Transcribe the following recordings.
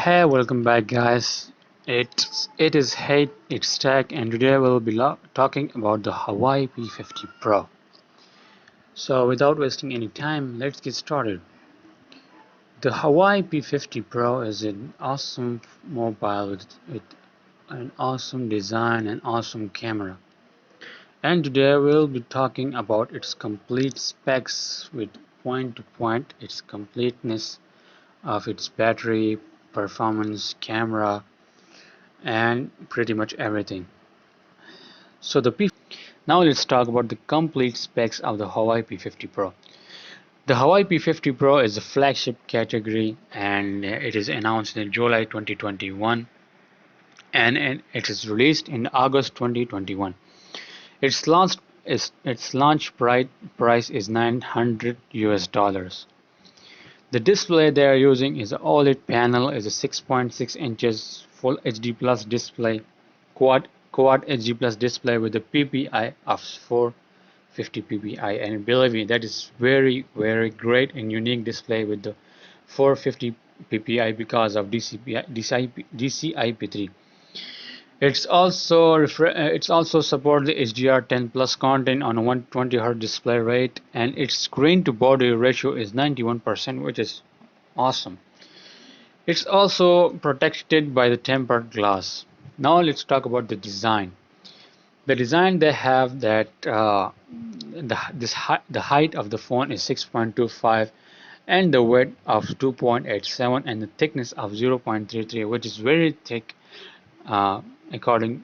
Hey, welcome back, guys. It's Tech, and today we'll be talking about the Huawei P50 Pro. So, without wasting any time, let's get started. The Huawei P50 Pro is an awesome mobile with an awesome design and awesome camera. And today we'll be talking about its complete specs with point to point, its completeness of its battery, performance, camera, and pretty much everything. So now let's talk about the complete specs of the Huawei P50 Pro. The Huawei P50 Pro is a flagship category, and it is announced in July 2021, and it is released in August 2021. Its launch price is $900. The display they are using is an OLED panel, is a 6.6 inches Full HD Plus display, quad HD Plus display with a PPI of 450 PPI, and believe me, that is very great and unique display with the 450 PPI because of DCI-P3. It's also support the HDR10 plus content on a 120 Hz display rate, and its screen to body ratio is 91%, which is awesome. It's also protected by the tempered glass. Now let's talk about the design. The design they have that the height of the phone is 6.25 and the width of 2.87 and the thickness of 0.33, which is very thick uh, according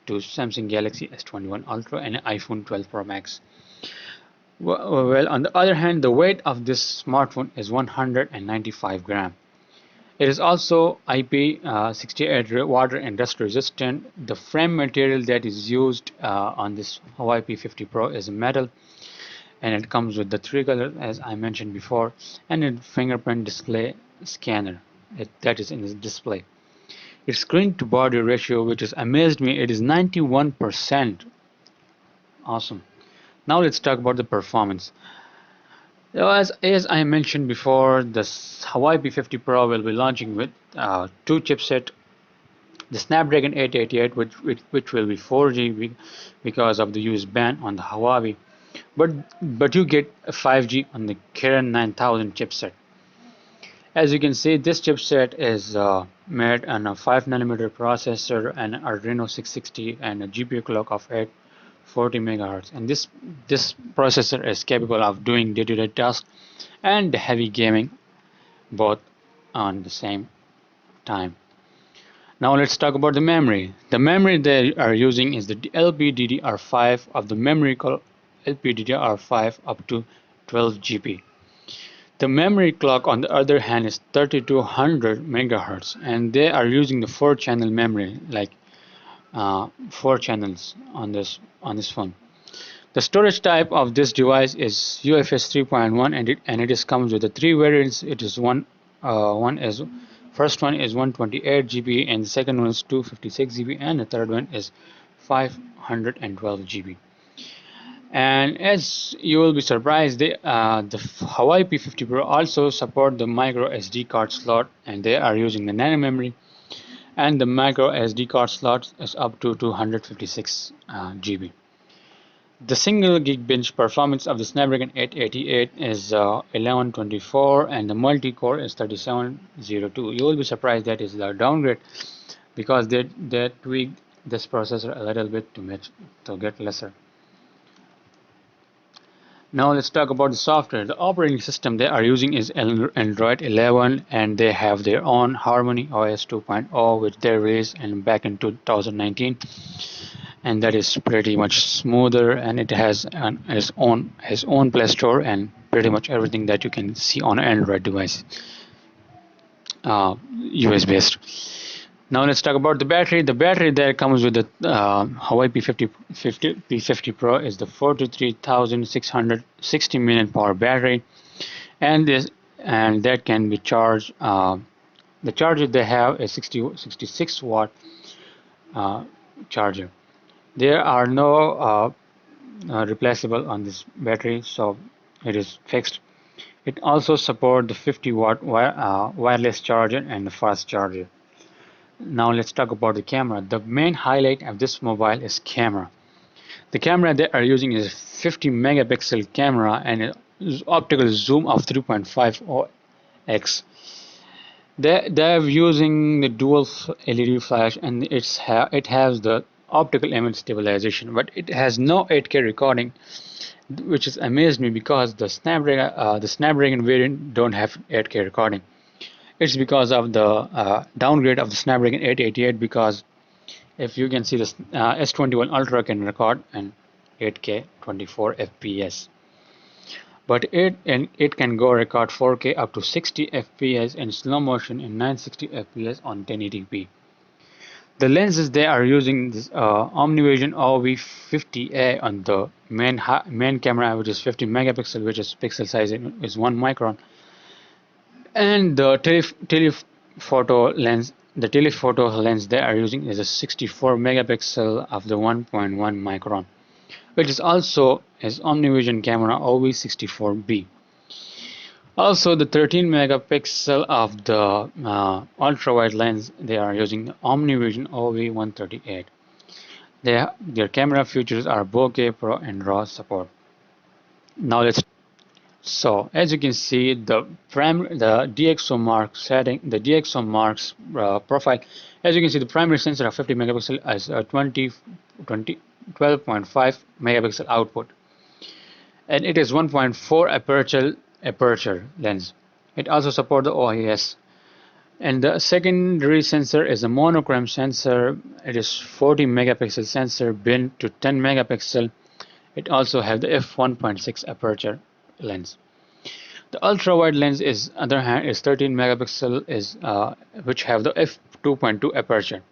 to Samsung Galaxy S21 Ultra and iPhone 12 Pro Max. Well, on the other hand, the weight of this smartphone is 195 grams. It is also IP68 water and dust resistant. The frame material that is used on this Huawei P50 Pro is metal, and it comes with the three colors as I mentioned before, and a fingerprint display scanner that is in the display. Its screen to body ratio, which has amazed me, it is 91%. Awesome. Now let's talk about the performance. So as I mentioned before, the Huawei P50 Pro will be launching with two chipset, the Snapdragon 888, which will be 4G because of the US ban on the Huawei, but you get a 5G on the Kirin 9000 chipset. As you can see, this chipset is made on a 5nm processor and Adreno 660 and a GPU clock of 840 MHz, and this processor is capable of doing day-to-day tasks and heavy gaming both on the same time. Now let's talk about the memory. The memory they are using is the LPDDR5 of the memory called LPDDR5 up to 12 GB. The memory clock on the other hand is 3200 MHz, and they are using the 4-channel memory, like 4 channels on this phone. The storage type of this device is UFS 3.1, and it comes with the 3 variants. It is first one is 128 GB, and the second one is 256 GB, and the third one is 512 GB. And as you will be surprised, the Huawei P50 Pro also support the micro SD card slot, and they are using the nano memory, and the micro SD card slot is up to 256 GB. The single gig bench performance of the Snapdragon 888 is 1124, and the multi-core is 3702. You will be surprised that is the downgrade because they tweaked this processor a little bit to get lesser. Now let's talk about the software. The operating system they are using is Android 11, and they have their own Harmony OS 2.0, which they released back in 2019, and that is pretty much smoother, and it has its own Play Store and pretty much everything that you can see on an Android device, US based. Now let's talk about the battery. The battery that comes with the Huawei P50 Pro is the 43,660 mAh battery, and that can be charged. The charger they have is 66 watt charger. There are no replaceable on this battery, so it is fixed. It also supports the 50-watt wireless charger and the fast charger. Now let's talk about the camera. The main highlight of this mobile is camera. The camera they are using is a 50 megapixel camera and an optical zoom of 3.5x. They're using the dual LED flash, and it has the optical image stabilization, but it has no 8K recording, which has amazed me because the Snapdragon variant don't have 8K recording. It's because of the downgrade of the Snapdragon 888. Because if you can see, the S21 Ultra can record in 8K 24 FPS, but it can go record 4K up to 60 FPS in slow motion in 960 FPS on 1080p. The lenses they are using this OmniVision OV50A on the main camera, which is 50 megapixel, which is pixel size is 1 micron, and the telephoto lens they are using is a 64 megapixel of the 1.1 micron, which is also is OmniVision camera OV64B. Also, the 13 megapixel of the ultra-wide lens they are using the OmniVision OV138. Their camera features are bokeh, pro, and raw support. Now let's. So as you can see, the DxO Mark setting, the DxO Mark's profile. As you can see, the primary sensor of 50 megapixel has a 12.5 megapixel output, and it is 1.4 aperture lens. It also supports the OIS. And the secondary sensor is a monochrome sensor. It is 40 megapixel sensor bin to 10 megapixel. It also has the f1.6 aperture lens. The ultra wide lens is other hand is 13 megapixel which have the f2.2 aperture.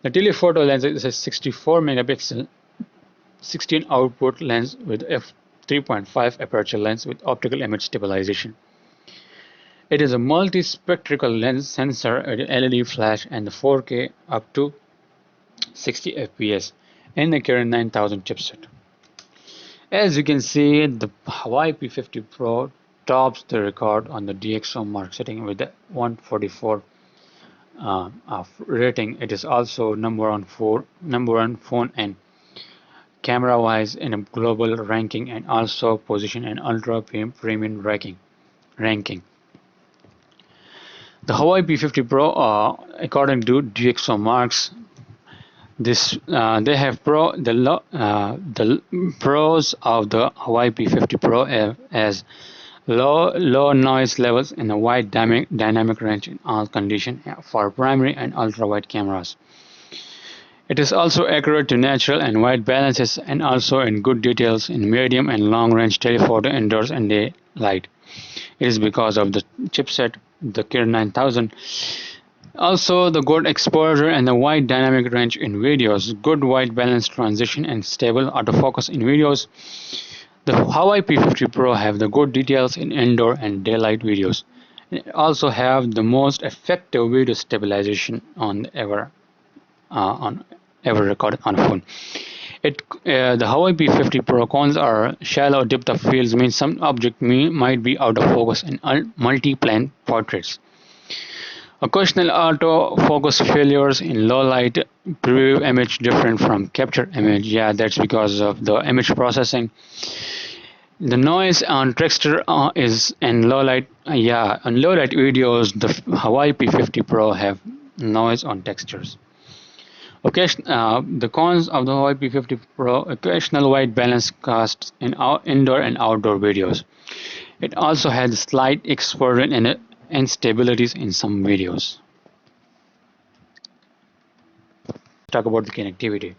The telephoto lens is a 64 megapixel 16 output lens with f3.5 aperture lens with optical image stabilization. It is a multi-spectral lens sensor, LED flash, and the 4K up to 60 FPS in the Kirin 9000 chipset. As you can see, the Huawei P50 Pro tops the record on the DxO Mark setting with the 144 of rating. It is also number one phone and camera-wise in a global ranking, and also position an ultra premium ranking. The Huawei P50 Pro, according to DxO Marks, they have the pros of the Huawei P50 Pro as low noise levels and a wide dynamic range in all conditions for primary and ultra wide cameras. It is also accurate to natural and white balances, and also in good details in medium and long range telephoto indoors and daylight. It is because of the chipset, the Kirin 9000. Also, the good exposure and the wide dynamic range in videos, good white balance transition, and stable autofocus in videos. The Huawei P50 Pro have the good details in indoor and daylight videos. It also have the most effective video stabilization ever recorded on a phone. The Huawei P50 Pro cons are shallow depth of fields, means some object might be out of focus in multi-plane portraits. Occasional autofocus failures in low light preview image different from capture image. Yeah, that's because of the image processing. The noise on texture is in low light. Yeah, on low light videos, the Huawei P50 Pro have noise on textures. The cons of the Huawei P50 Pro: occasional white balance casts in indoor and outdoor videos. It also has slight exposure and instabilities in some videos. Talk about the connectivity.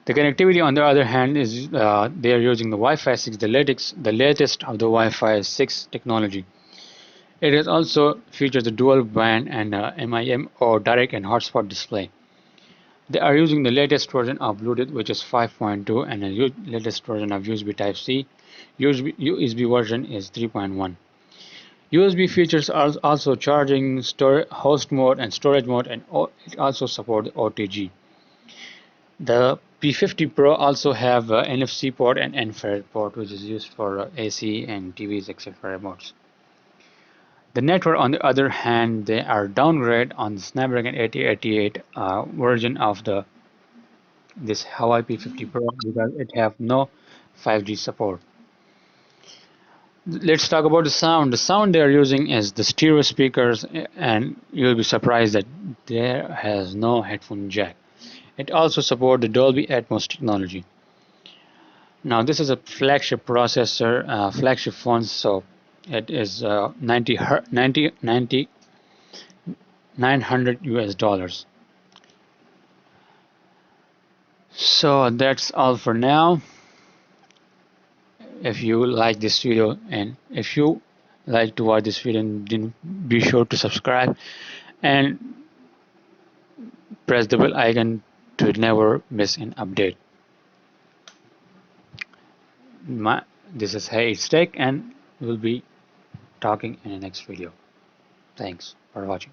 The connectivity, on the other hand, is they are using the Wi-Fi 6, the latest of the Wi-Fi 6 technology. It is also features the dual band and MIM or direct and hotspot display. They are using the latest version of Bluetooth, which is 5.2, and the latest version of USB Type-C. USB version is 3.1. USB features are also charging, host mode, and storage mode, and it also supports OTG. The P50 Pro also have NFC port and infrared port, which is used for AC and TVs, etc. remotes. The network, on the other hand, they are downgrade on the Snapdragon 8088 version of this Huawei P50 Pro because it have no 5G support. Let's talk about the sound. The sound they are using is the stereo speakers, and you'll be surprised that there has no headphone jack. It also supports the Dolby Atmos technology. Now this is a flagship processor, flagship phone, so it is 900 US dollars. So that's all for now. If you like this video, and if you like to watch this video, then be sure to subscribe and press the bell icon to never miss an update. This is Hey It's Tech, and we'll be talking in the next video. Thanks for watching.